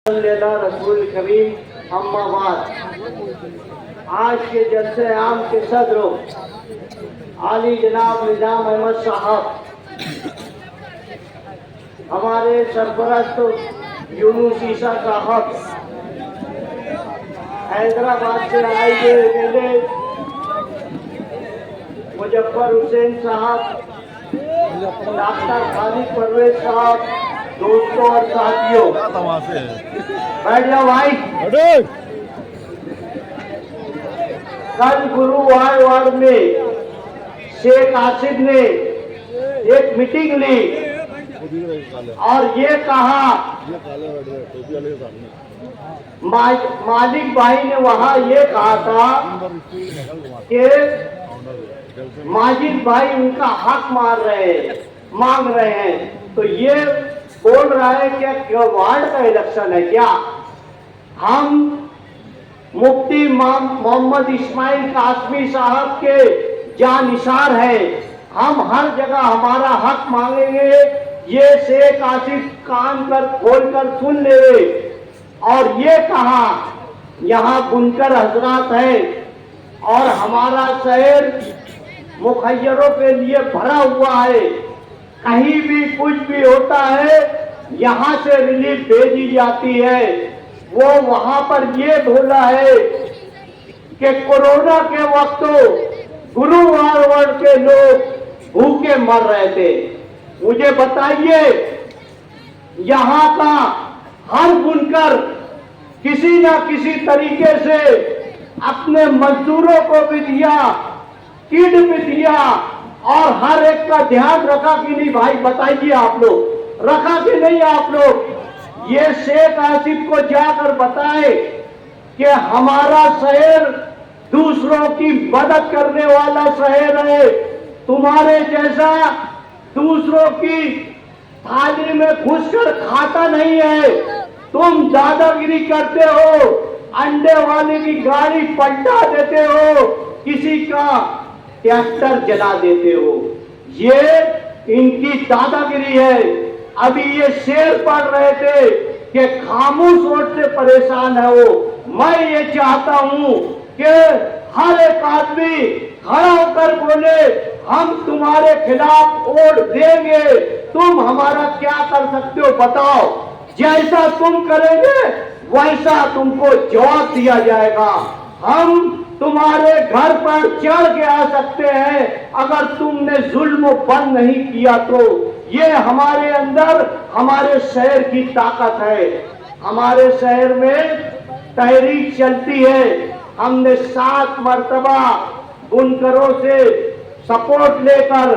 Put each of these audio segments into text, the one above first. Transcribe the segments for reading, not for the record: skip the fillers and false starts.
रसूल करीम अम्माबाद। आज के जलसे आम के सदर आली जनाब निजाम अहमद साहब, हमारे सरपरस्त यूनुस ईसा साहब, हैदराबाद से आए हुए मुजफ्फर हुसैन साहब, डॉक्टर खालिद परवेज साहब, दोस्तों और साथियों, बैठ जाओ भाई। कल गुरुवार वार्ड में शेख आसिफ ने एक मीटिंग ली और ये कहा, मालिक भाई ने वहां ये कहा था कि माजिद भाई उनका हक मांग रहे हैं, तो ये बोल रहा है कि वार्ड का इलेक्शन है क्या? हम मुफ्ती मोहम्मद इस्माइल कासमी साहब के जानिसार है, हम हर जगह हमारा हक मांगेंगे। ये शेख आसिफ कान कर खोल कर सुन ले। और ये कहा यहाँ बुनकर हजरात है और हमारा शहर मुखैयरों के लिए भरा हुआ है, कहीं भी कुछ भी होता है यहाँ से रिलीफ भेजी जाती है। वो वहां पर ये बोला है कि कोरोना के वक्त गुरुवार वार्ड के लोग भूखे मर रहे थे। मुझे बताइए, यहाँ का हर बुनकर किसी ना किसी तरीके से अपने मजदूरों को भी दिया, किट भी दिया और हर एक का ध्यान रखा कि नहीं भाई? बताइए आप लोग, रखा कि नहीं आप लोग? ये शेख आसिफ को जाकर बताए कि हमारा शहर दूसरों की मदद करने वाला शहर है, तुम्हारे जैसा दूसरों की थाली में घुसकर खाता नहीं है। तुम दादागिरी करते हो, अंडे वाले की गाड़ी पलटा देते हो, किसी का ट्रैक्टर जला देते हो, ये इनकी दादागिरी है। अभी ये शेर पढ़ रहे थे कि खामोश वोट से परेशान है वो। मैं ये चाहता हूं कि हर एक आदमी खड़ा होकर बोले, हम तुम्हारे खिलाफ वोट देंगे, तुम हमारा क्या कर सकते हो बताओ? जैसा तुम करेंगे वैसा तुमको जवाब दिया जाएगा। हम तुम्हारे घर पर चढ़ के आ सकते हैं अगर तुमने जुल्म बंद नहीं किया तो। ये हमारे अंदर, हमारे शहर की ताकत है। हमारे शहर में तहरीक चलती है। हमने 7 मरतबा बुनकरों से सपोर्ट लेकर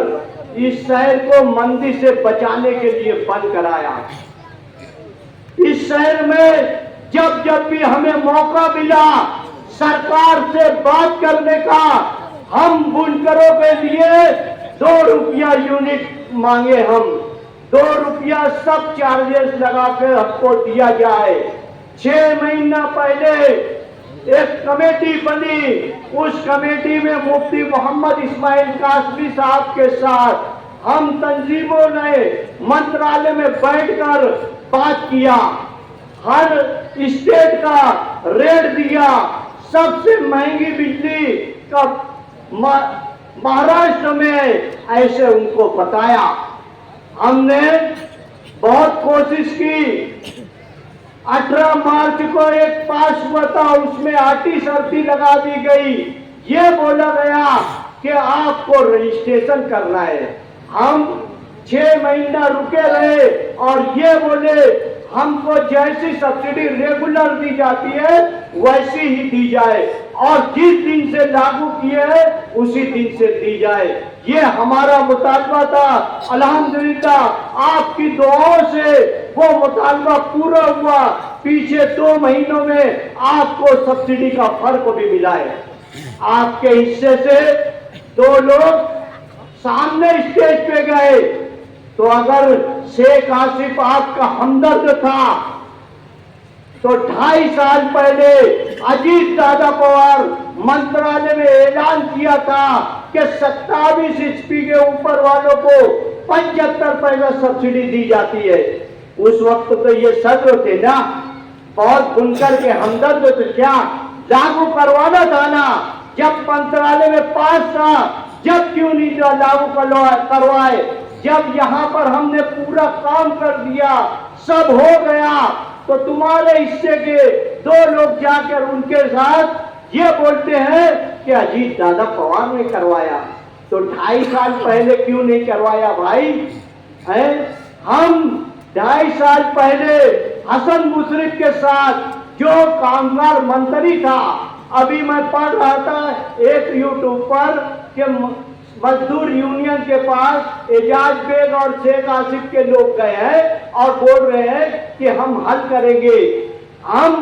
इस शहर को मंदी से बचाने के लिए बंद कराया। इस शहर में जब जब भी हमें मौका मिला सरकार से बात करने का, हम बुनकरों के लिए 2 रुपया यूनिट मांगे। हम 2 रुपया सब चार्जेस लगा कर हमको दिया जाए। 6 महीना पहले एक कमेटी बनी, उस कमेटी में मुफ्ती मोहम्मद इस्माइल कासमी साहब के साथ हम तंजीमों ने मंत्रालय में बैठकर बात किया, हर स्टेट का रेट दिया। सबसे महंगी बिजली का महाराष्ट्र में ऐसे उनको बताया। हमने बहुत कोशिश की। 18 मार्च को एक पास हुआ था, उसमें आटी शर्ती लगा दी गई। ये बोला गया कि आपको रजिस्ट्रेशन करना है। हम 6 महीना रुके रहे और ये बोले हमको जैसी सब्सिडी रेगुलर दी जाती है वैसी ही दी जाए और जिस दिन से लागू किए है उसी दिन से दी जाए। ये हमारा मुतालबा था। अल्हम्दुलिल्लाह आपकी दुआओं से वो मुतालबा पूरा हुआ। पीछे 2 महीनों में आपको सब्सिडी का फर्क भी मिला है। आपके हिस्से से 2 लोग सामने स्टेज पे गए, तो अगर शेख आसिफ आपका हमदर्द था तो 2.5 साल पहले अजीत दादा पवार मंत्रालय में ऐलान किया था कि 27 HP के ऊपर वालों को 75 पैसा सब्सिडी दी जाती है। उस वक्त तो ये सदर थे ना, बहुत बुनकर के हमदर्द तो क्या लागू करवाना था ना, जब मंत्रालय में पास था, जब क्यों नहीं लागू करवाए? जब यहाँ पर हमने पूरा काम कर दिया, सब हो गया, तो तुम्हारे हिस्से के 2 लोग जाकर उनके साथ ये बोलते हैं कि अजीत दादा पवार ने करवाया। तो 2.5 साल पहले क्यों नहीं करवाया भाई? है हम 2.5 साल पहले हसन मुशर्रफ के साथ जो कामगार मंत्री था, अभी मैं पढ़ रहा था एक यूट्यूब पर कि मजदूर यूनियन के पास एजाज बेग और शेख आसिफ के लोग गए हैं और बोल रहे हैं कि हम हल करेंगे। हम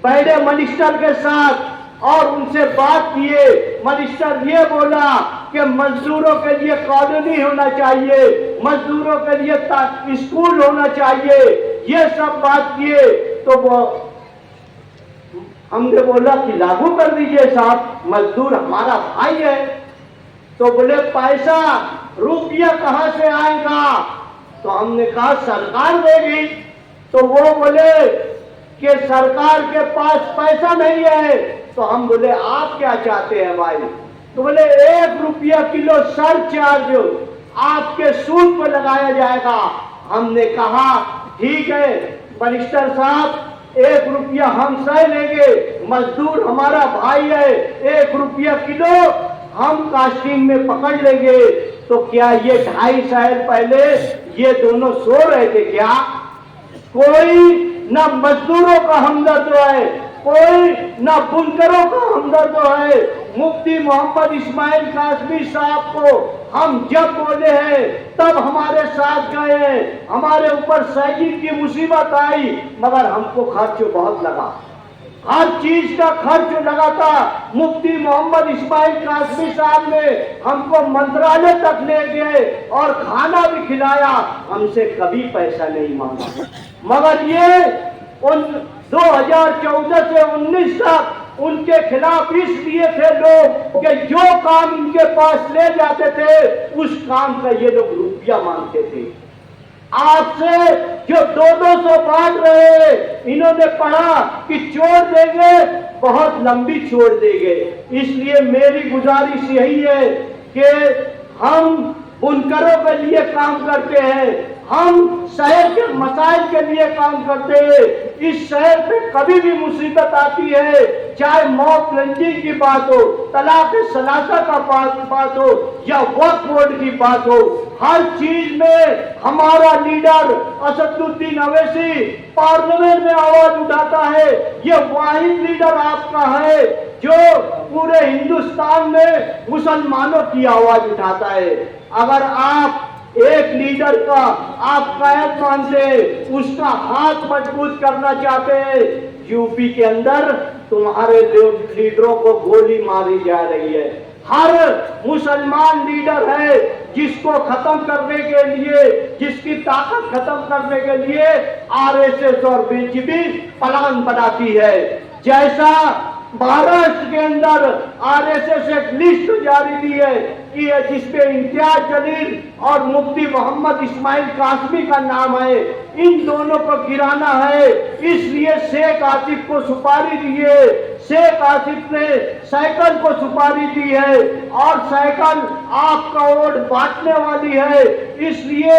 बैठे मिनिस्टर के साथ और उनसे बात किए। मिनिस्टर ये बोला कि मजदूरों के लिए कॉलोनी होना चाहिए, मजदूरों के लिए स्कूल होना चाहिए, ये सब बात किए। तो वो हमने बोला कि लागू कर दीजिए साहब, मजदूर हमारा भाई है। तो बोले पैसा रुपया कहां से आएगा? तो हमने कहा सरकार देगी। तो वो बोले कि सरकार के पास पैसा नहीं है। तो हम बोले आप क्या चाहते हैं भाई? तो बोले 1 रुपया किलो सरचार्ज आपके सूद पर लगाया जाएगा। हमने कहा ठीक है मिनिस्टर साहब, 1 रुपया हम सह लेंगे, मजदूर हमारा भाई है, 1 रुपया किलो हम कास्टिंग में पकड़ लेंगे। तो क्या ये 2.5 साल पहले ये दोनों सो रहे थे क्या? कोई ना मजदूरों का हमदर्द है, कोई ना बुनकरों का हमदर्द है। मुफ्ती मोहम्मद इस्माइल कासमी साहब को हम जब बोले हैं तब हमारे साथ गए हैं, हमारे ऊपर शहीद की मुसीबत आई, मगर हमको खर्च बहुत लगा, हर चीज का खर्च लगा था। मुफ्ती मोहम्मद इस्माइल कासमी साहब ने हमको मंत्रालय तक ले गए और खाना भी खिलाया, हमसे कभी पैसा नहीं मांगा। मगर ये 2014 से 19 तक उनके खिलाफ इसलिए थे लोग कि जो काम इनके पास ले जाते थे उस काम का ये लोग रुपया मांगते थे। आपसे जो 200 बांट रहे, इन्होंने पढ़ा कि छोड़ देंगे, बहुत लंबी छोड़ देंगे। इसलिए मेरी गुजारिश यही है कि हम बुनकरों के लिए काम करते हैं, हम शहर के मसाइल के लिए काम करते हैं। इस शहर पे कभी भी मुसीबत आती है, चाहे मौत रंजिंग की बात हो, तलाक सलासा का बात हो या वक्फ बोर्ड की बात हो, हर चीज में हमारा लीडर असदुद्दीन अवैसी पार्लियामेंट में आवाज उठाता है। ये वाहिद लीडर आपका है जो पूरे हिंदुस्तान में मुसलमानों की आवाज उठाता है। अगर आप एक लीडर का आप कायद मानते, उसका हाथ मजबूत करना चाहते हैं, यूपी के अंदर तुम्हारे लीडरों को गोली मारी जा रही है। हर मुसलमान लीडर है जिसको खत्म करने के लिए, जिसकी ताकत खत्म करने के लिए आरएसएस और बीजेपी प्लान बनाती है। जैसा महाराष्ट्र के अंदर आरएसएस एक लिस्ट जारी की है कि जिसपे इम्तियाज जलील और मुफ्ती मोहम्मद इस्माइल कासमी का नाम है, इन दोनों को गिराना है। इसलिए शेख आसिफ को सुपारी दी है, शेख आसिफ ने साइकिल को सुपारी दी है और साइकिल आपका वोट बांटने वाली है। इसलिए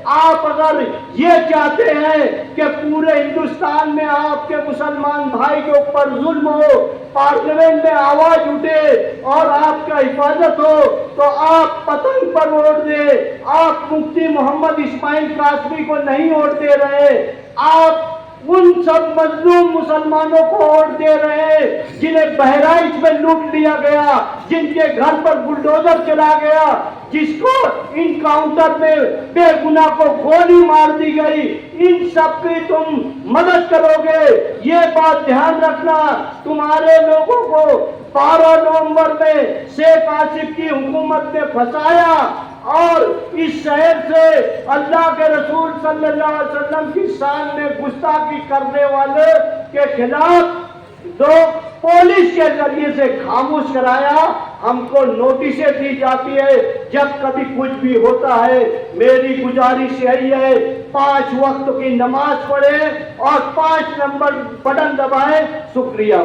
आप अगर ये चाहते हैं कि पूरे हिंदुस्तान में आपके मुसलमान भाई के ऊपर जुल्म हो, पार्लियामेंट में आवाज उठे और आपका हिफाजत हो, तो आप पतंग पर वोट दे। आप मुफ्ती मोहम्मद इस्माइल कासमी को नहीं वोट दे रहे, आप उन सब मजलूम मुसलमानों को वोट दे रहे हैं जिन्हें बहराइच में लूट लिया गया, जिनके घर पर बुलडोजर चला गया, जिसको इनकाउंटर में बेगुनाह को गोली मार दी गई। इन सब की तुम मदद करोगे, ये बात ध्यान रखना। तुम्हारे लोगों को 12 नवंबर में शेख आसिफ की हुकूमत ने फंसाया और इस शहर से अल्लाह के रसूल सल्लल्लाहु अलैहि वसल्लम की शान में गुस्ताखी करने वाले के खिलाफ दो पुलिस के जरिए से खामोश कराया। हमको नोटिसें दी जाती है, जब कभी कुछ भी होता है, मेरी गुजारिश यही है, 5 वक्त की नमाज पढ़े और 5 नंबर बटन दबाए। शुक्रिया।